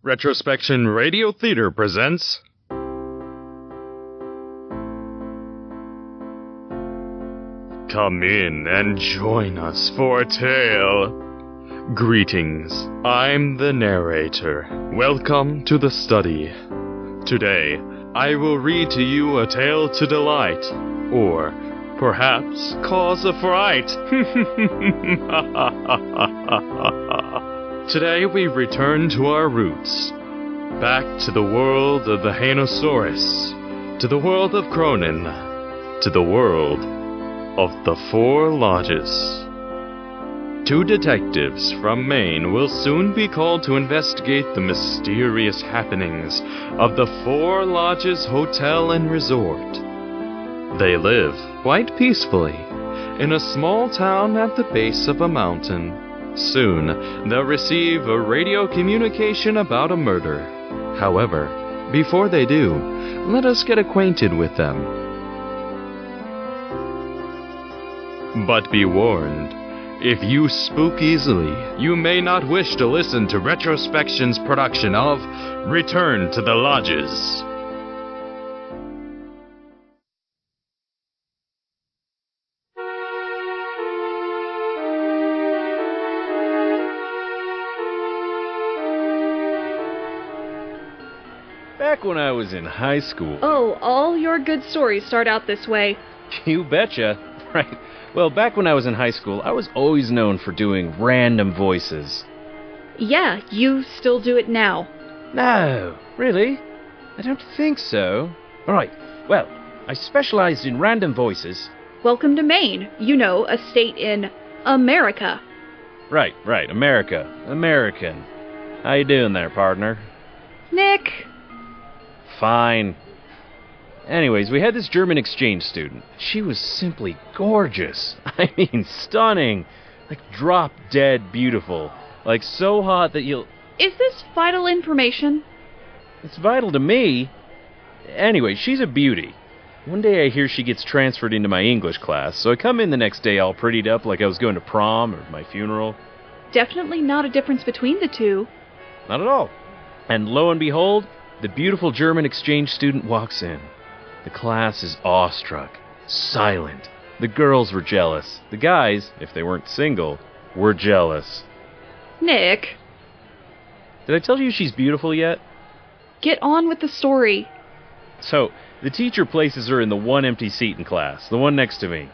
Retrospection Radio Theater presents Come in and join us for a tale. Greetings, I'm the narrator. Welcome to the study. Today, I will read to you a tale to delight, or perhaps cause a fright. Today we return to our roots, back to the world of the Hanosaurus, to the world of Cronin, to the world of the Four Lodges. Two detectives from Maine will soon be called to investigate the mysterious happenings of the Four Lodges Hotel and Resort. They live quite peacefully in a small town at the base of a mountain. Soon, they'll receive a radio communication about a murder. However, before they do, let us get acquainted with them. But be warned, if you spook easily, you may not wish to listen to Retrospection's production of Return to the Lodges. Back when I was in high school... Oh, all your good stories start out this way. You betcha. Right. Well, back when I was in high school, I was always known for doing random voices. Yeah, you still do it now. No, really? I don't think so. Alright, well, I specialized in random voices. Welcome to Maine. You know, a state in America. Right, America. American. How you doing there, partner? Nick. Fine. Anyways, we had this German exchange student. She was simply gorgeous. I mean, stunning. Like, drop-dead beautiful. Like, so hot that you'll... Is this vital information? It's vital to me. Anyway, she's a beauty. One day I hear she gets transferred into my English class, so I come in the next day all prettied up like I was going to prom or my funeral. Definitely not a difference between the two. Not at all. And lo and behold, the beautiful German exchange student walks in. The class is awestruck, silent. The girls were jealous. The guys, if they weren't single, were jealous. Nick. Did I tell you she's beautiful yet? Get on with the story. So, the teacher places her in the one empty seat in class, the one next to me.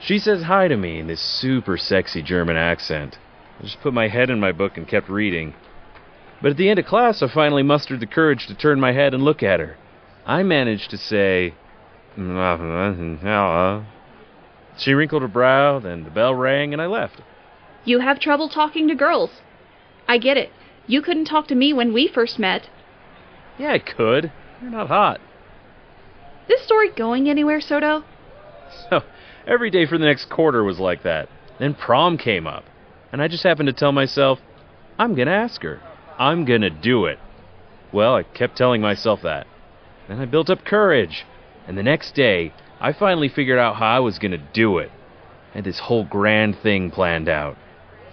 She says hi to me in this super sexy German accent. I just put my head in my book and kept reading. But at the end of class, I finally mustered the courage to turn my head and look at her. I managed to say... She wrinkled her brow, then the bell rang, and I left. You have trouble talking to girls. I get it. You couldn't talk to me when we first met. Yeah, I could. You're not hot. This story going anywhere, Soto? So, every day for the next quarter was like that. Then prom came up, and I just happened to tell myself, I'm gonna ask her. I'm gonna do it. Well, I kept telling myself that. Then I built up courage. And the next day, I finally figured out how I was gonna do it. I had this whole grand thing planned out.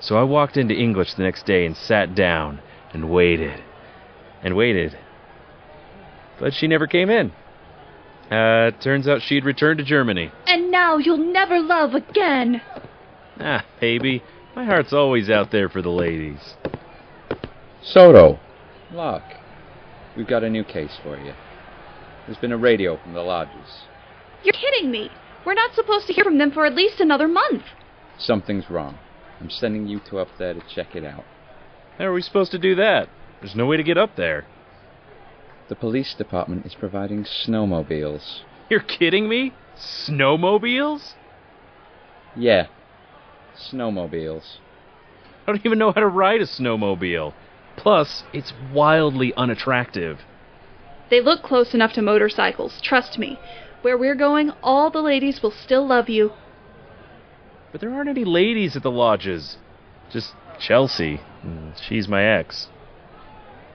So I walked into English the next day and sat down and waited. And waited. But she never came in. Turns out she'd returned to Germany. And now you'll never love again. Ah, baby. My heart's always out there for the ladies. Soto. Locke. We've got a new case for you. There's been a radio from the lodges. You're kidding me. We're not supposed to hear from them for at least another month. Something's wrong. I'm sending you two up there to check it out. How are we supposed to do that? There's no way to get up there. The police department is providing snowmobiles. You're kidding me? Snowmobiles? Yeah. Snowmobiles. I don't even know how to ride a snowmobile. Plus, it's wildly unattractive. They look close enough to motorcycles, trust me. Where we're going, all the ladies will still love you. But there aren't any ladies at the lodges. Just Chelsea. She's my ex.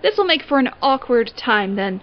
This'll make for an awkward time, then.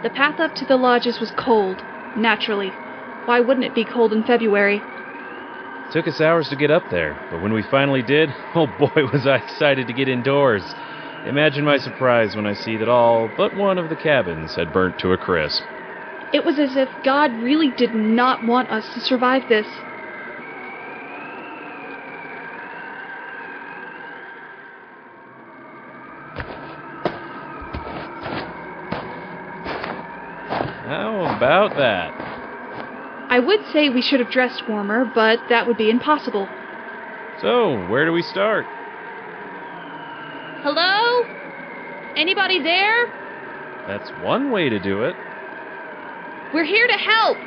The path up to the lodges was cold, naturally. Why wouldn't it be cold in February? It took us hours to get up there, but when we finally did, oh boy was I excited to get indoors. Imagine my surprise when I see that all but one of the cabins had burnt to a crisp. It was as if God really did not want us to survive this. How about that? I would say we should have dressed warmer, but that would be impossible. So, where do we start? Hello? Anybody there? That's one way to do it. We're here to help.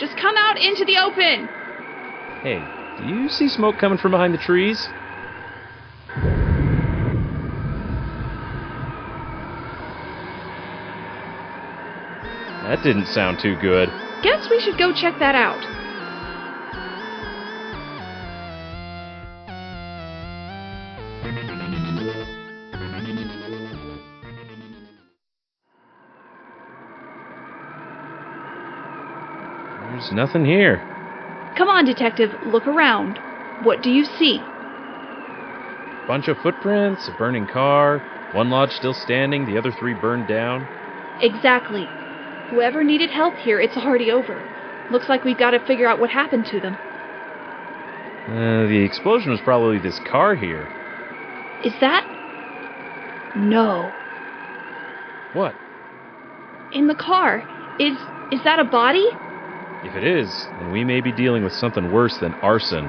Just come out into the open. Hey, do you see smoke coming from behind the trees? That didn't sound too good. Guess we should go check that out. There's nothing here. Come on, detective, look around. What do you see? Bunch of footprints, a burning car, one lodge still standing, the other three burned down. Exactly. Whoever needed help here, it's already over. Looks like we've got to figure out what happened to them. The explosion was probably this car here. Is that... No. What? In the car. Is that a body? If it is, then we may be dealing with something worse than arson.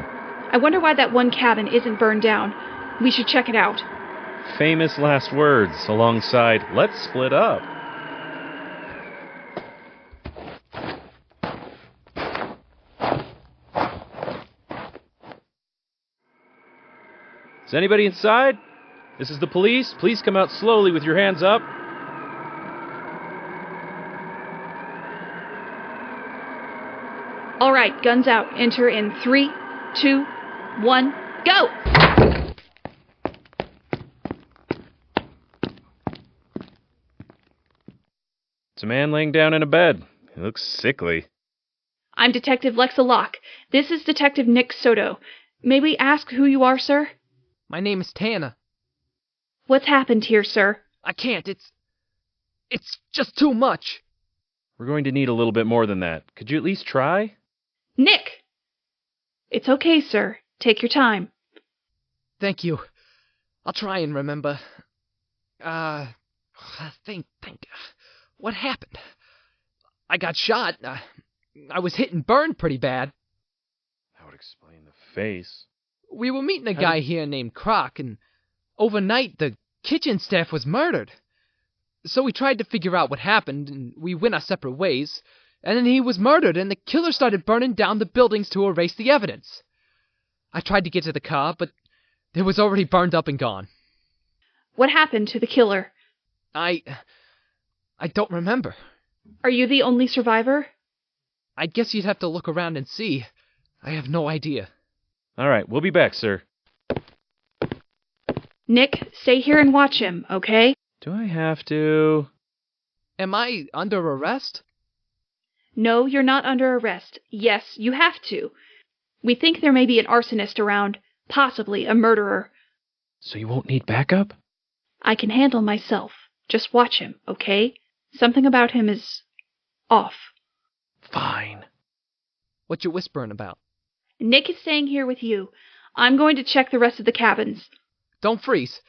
I wonder why that one cabin isn't burned down. We should check it out. Famous last words alongside, let's split up. Is anybody inside? This is the police. Please come out slowly with your hands up. All right, guns out. Enter in 3, 2, 1, go! It's a man laying down in a bed. He looks sickly. I'm Detective Lexa Locke. This is Detective Nick Soto. May we ask who you are, sir? My name is Tanner. What's happened here, sir? I can't. It's just too much. We're going to need a little bit more than that. Could you at least try? Nick! It's okay, sir. Take your time. Thank you. I'll try and remember. Think. What happened? I got shot. I was hit and burned pretty bad. That would explain the face. We were meeting a guy here named Croc, and overnight the kitchen staff was murdered. So we tried to figure out what happened, and we went our separate ways. And then he was murdered, and the killer started burning down the buildings to erase the evidence. I tried to get to the car, but it was already burned up and gone. What happened to the killer? I don't remember. Are you the only survivor? I guess you'd have to look around and see. I have no idea. All right, we'll be back, sir. Nick, stay here and watch him, okay? Do I have to? Am I under arrest? No, you're not under arrest. Yes, you have to. We think there may be an arsonist around, possibly a murderer. So you won't need backup? I can handle myself. Just watch him, okay? Something about him is off. Fine. What you whispering about? Nick is staying here with you. I'm going to check the rest of the cabins. Don't freeze.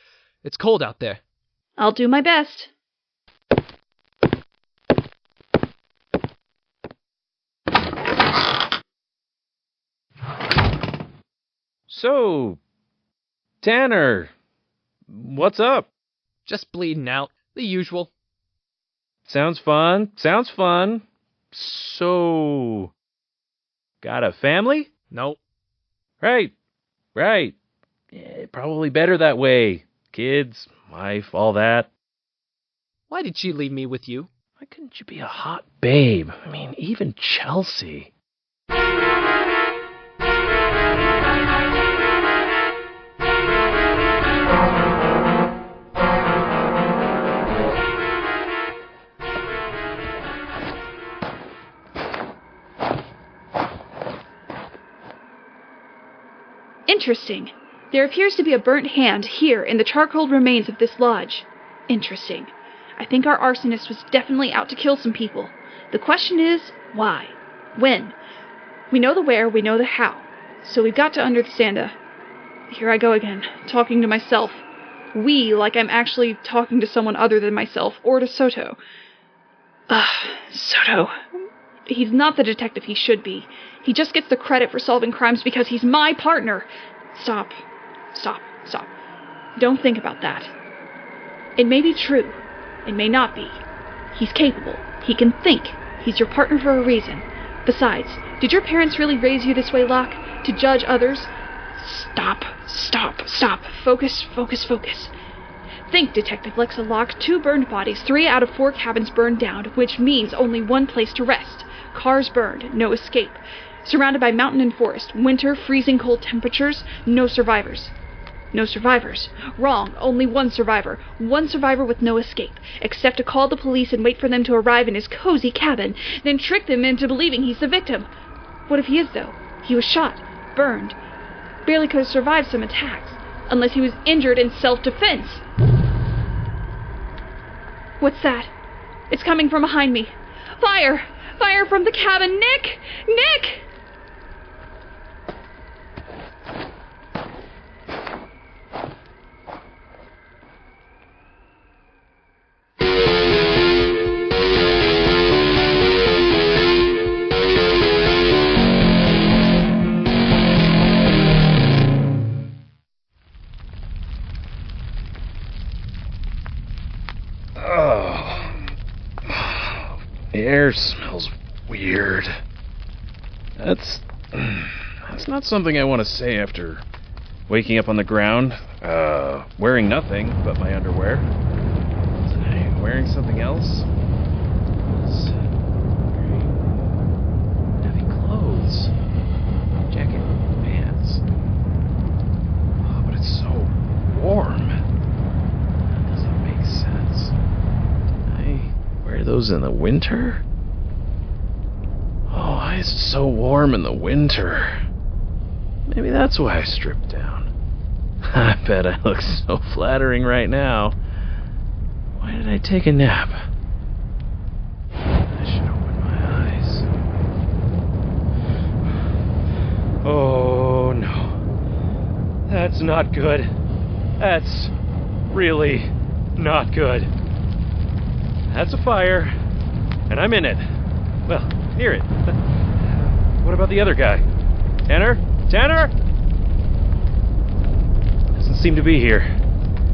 It's cold out there. I'll do my best. So, Tanner, what's up? Just bleeding out. The usual. Sounds fun. So, got a family? Nope. Right. Yeah, probably better that way. Kids, wife, all that. Why did she leave me with you? Why couldn't you be a hot babe? I mean, even Chelsea. Interesting. There appears to be a burnt hand here in the charcoal remains of this lodge. Interesting. I think our arsonist was definitely out to kill some people. The question is, why? When? We know the where, we know the how. So we've got to understand Here I go again, talking to myself. We, like I'm actually talking to someone other than myself, or to Soto. Soto. He's not the detective he should be. He just gets the credit for solving crimes because he's my partner. Stop. Don't think about that. It may be true. It may not be. He's capable. He can think. He's your partner for a reason. Besides, did your parents really raise you this way, Locke? To judge others? Stop. Focus. Think, Detective Lexa Locke. 2 burned bodies, 3 out of 4 cabins burned down, which means only one place to rest. Cars burned, no escape. Surrounded by mountain and forest, winter, freezing cold temperatures, no survivors. No survivors. Wrong, only one survivor. One survivor with no escape, except to call the police and wait for them to arrive in his cozy cabin, then trick them into believing he's the victim. What if he is, though? He was shot, burned. Barely could have survived some attacks, unless he was injured in self-defense. What's that? It's coming from behind me. Fire! Fire from the cabin! Nick! Nick! The air smells weird. That's not something I want to say after waking up on the ground, wearing nothing but my underwear. Was I wearing something else? It's wearing heavy clothes. Jacket, pants. Oh, but it's so warm. That doesn't make sense. Wear those in the winter? Oh, why is it so warm in the winter? Maybe that's why I stripped down. I bet I look so flattering right now. Why did I take a nap? I should open my eyes. Oh no. That's not good. That's really not good. That's a fire, and I'm in it. Well, near it. What about the other guy? Tanner? Doesn't seem to be here.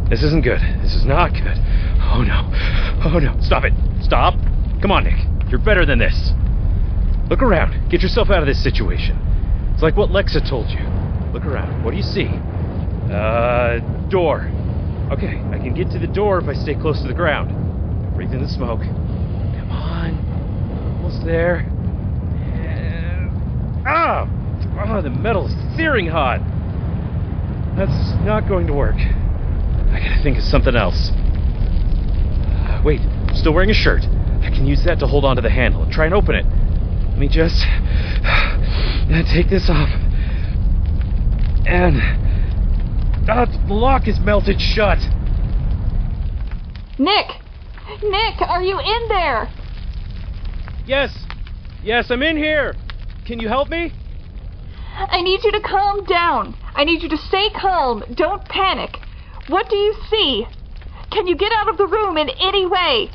This isn't good. This is not good. Oh no. Stop it. Stop. Come on, Nick. You're better than this. Look around. Get yourself out of this situation. It's like what Lexa told you. Look around. What do you see? Door. Okay, I can get to the door if I stay close to the ground. Breathe in the smoke. Come on. Almost there. And... the metal is searing hot. That's not going to work. I gotta think of something else. Wait, I'm still wearing a shirt. I can use that to hold onto the handle and try and open it. Let me just take this off. And the lock is melted shut. Nick, are you in there? Yes, I'm in here. Can you help me? I need you to calm down. I need you to stay calm. Don't panic. What do you see? Can you get out of the room in any way?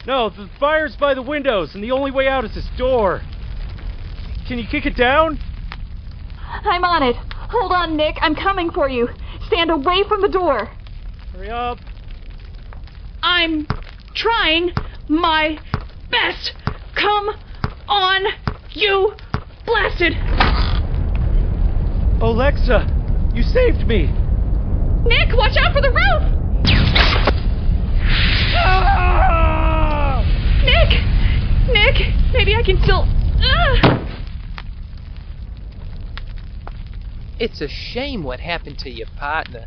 No, the fire's by the windows, and the only way out is this door. Can you kick it down? I'm on it. Hold on, Nick. I'm coming for you. Stand away from the door. Hurry up. I'm trying my best. Come on, you blasted. Oh, Lexa, you saved me. Nick, watch out for the roof. Ah! Nick, maybe I can still... It's a shame what happened to your partner.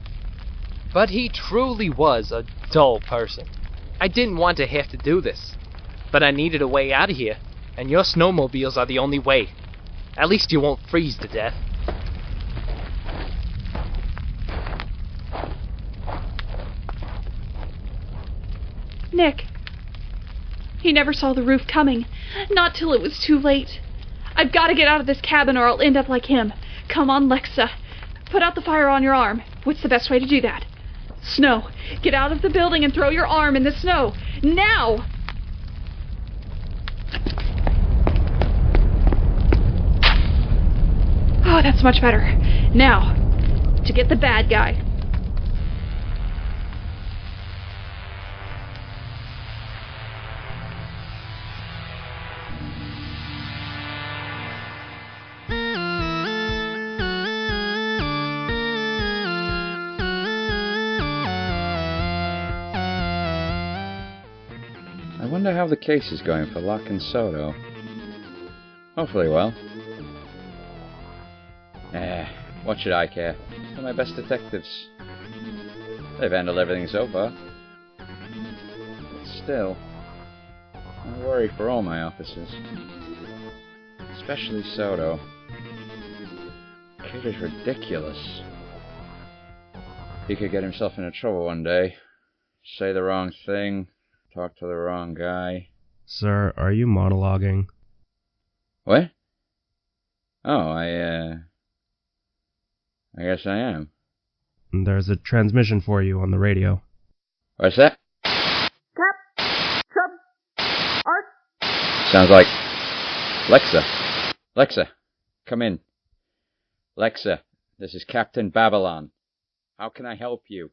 But he truly was a dull person. I didn't want to have to do this. But I needed a way out of here. And your snowmobiles are the only way. At least you won't freeze to death. Nick? He never saw the roof coming. Not till it was too late. I've got to get out of this cabin or I'll end up like him. Come on, Lexa. Put out the fire on your arm. What's the best way to do that? Snow. Get out of the building and throw your arm in the snow. Now! Oh, that's much better. Now, to get the bad guy. I wonder how the case is going for Locke and Soto. Hopefully well. What should I care? They're my best detectives. They've handled everything so far. But still, I worry for all my officers. Especially Soto. Kid is ridiculous. He could get himself into trouble one day. Say the wrong thing. Talk to the wrong guy. Sir, are you monologuing? What? Oh, I guess I am. There's a transmission for you on the radio. What's that? Sounds like Lexa. Lexa, come in. Lexa, this is Captain Babylon. How can I help you?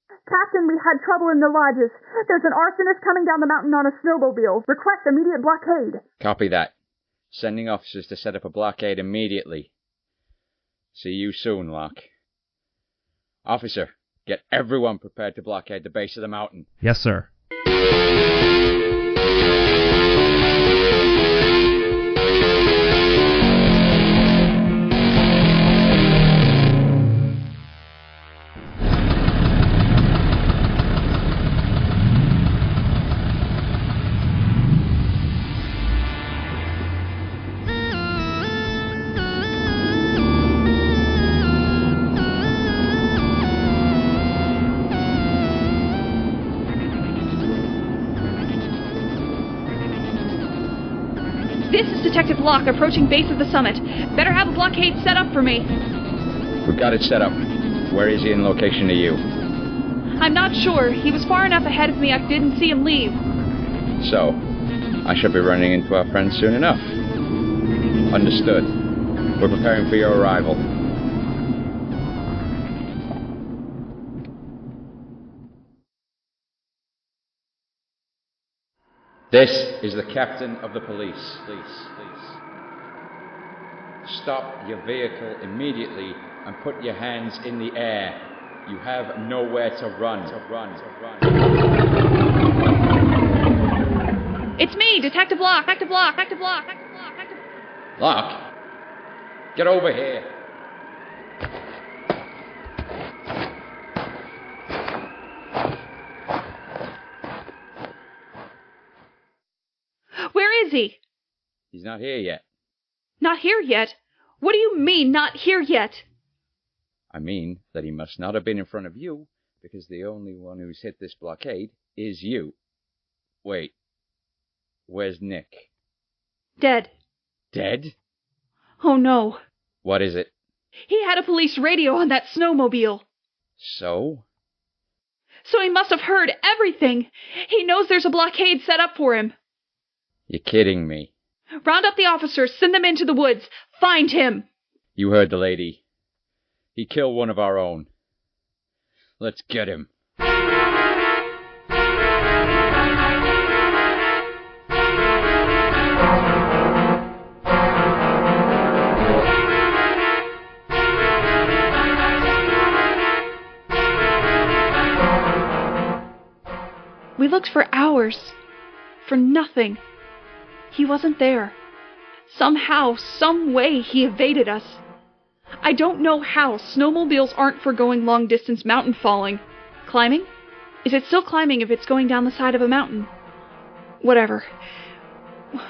Captain, we had trouble in the lodges. There's an arsonist coming down the mountain on a snowmobile. Request immediate blockade. Copy that. Sending officers to set up a blockade immediately. See you soon, Locke. Officer, get everyone prepared to blockade the base of the mountain. Yes, sir. Detective Locke approaching base of the summit. Better have a blockade set up for me. We've got it set up. Where is he in location to you? I'm not sure. He was far enough ahead of me I didn't see him leave. So, I shall be running into our friend soon enough. Understood. We're preparing for your arrival. This is the captain of the police. Please. Stop your vehicle immediately and put your hands in the air. You have nowhere to run. It's me, Detective Locke. Locke, get over here. Where is he? He's not here yet. Not here yet? What do you mean, not here yet? I mean that he must not have been in front of you, because the only one who's hit this blockade is you. Wait. Where's Nick? Dead. Dead? Oh no. What is it? He had a police radio on that snowmobile. So? So he must have heard everything. He knows there's a blockade set up for him. You're kidding me. Round up the officers, send them into the woods. Find him. You heard the lady. He killed one of our own. Let's get him. We looked for hours. For nothing. He wasn't there. Somehow, some way, he evaded us. I don't know how. Snowmobiles aren't for going long-distance mountain falling. Climbing? Is it still climbing if it's going down the side of a mountain? Whatever.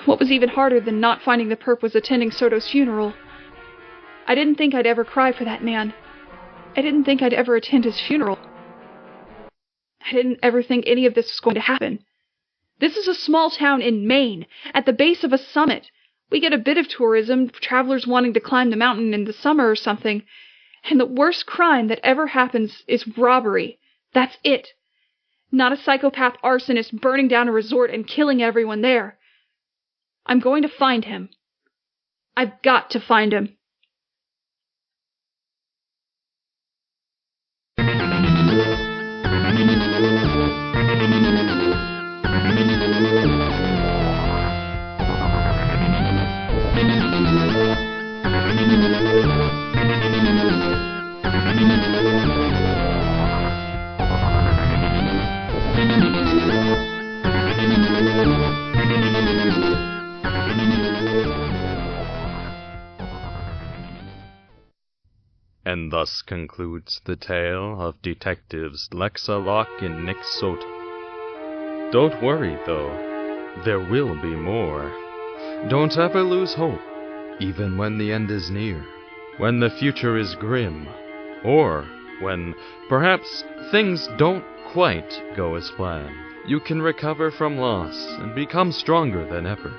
What was even harder than not finding the perp was attending Soto's funeral. I didn't think I'd ever cry for that man. I didn't think I'd ever attend his funeral. I didn't ever think any of this was going to happen. This is a small town in Maine, at the base of a summit. We get a bit of tourism, travelers wanting to climb the mountain in the summer or something. And the worst crime that ever happens is robbery. That's it. Not a psychopath arsonist burning down a resort and killing everyone there. I'm going to find him. I've got to find him. And thus concludes the tale of detectives Lexa, Locke, and Nick Soto. Don't worry, though. There will be more. Don't ever lose hope, even when the end is near, when the future is grim, or when, perhaps, things don't quite go as planned. You can recover from loss and become stronger than ever,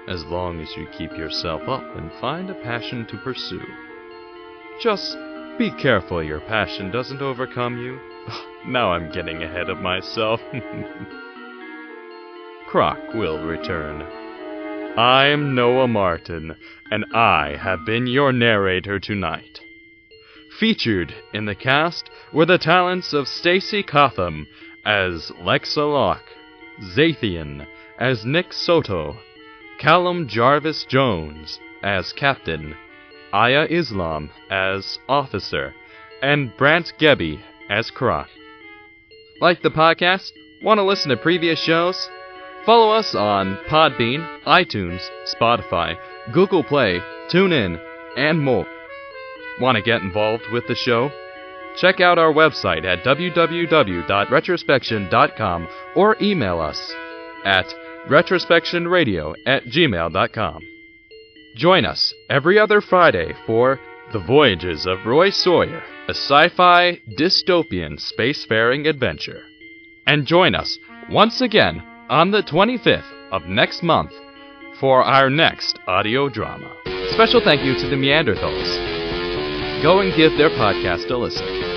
as long as you keep yourself up and find a passion to pursue. Just be careful your passion doesn't overcome you. Now I'm getting ahead of myself. Croc will return. I'm Noah Martin, and I have been your narrator tonight. Featured in the cast were the talents of Stacey Cotham as Lexa Locke, Xathien as Nick Soto, Callum Jarvis-Jones as Captain, Aiya Islam as Officer, and Brandt Gebbie as Croc. Like the podcast? Want to listen to previous shows? Follow us on Podbean, iTunes, Spotify, Google Play, TuneIn, and more. Want to get involved with the show? Check out our website at www.retrospection.com or email us at retrospectionradio@gmail.com. Join us every other Friday for The Voyages of Roy Sawyer, a sci-fi dystopian spacefaring adventure. And join us once again on the 25th of next month for our next audio drama. Special thank you to the Neanderthals. Go and give their podcast a listen.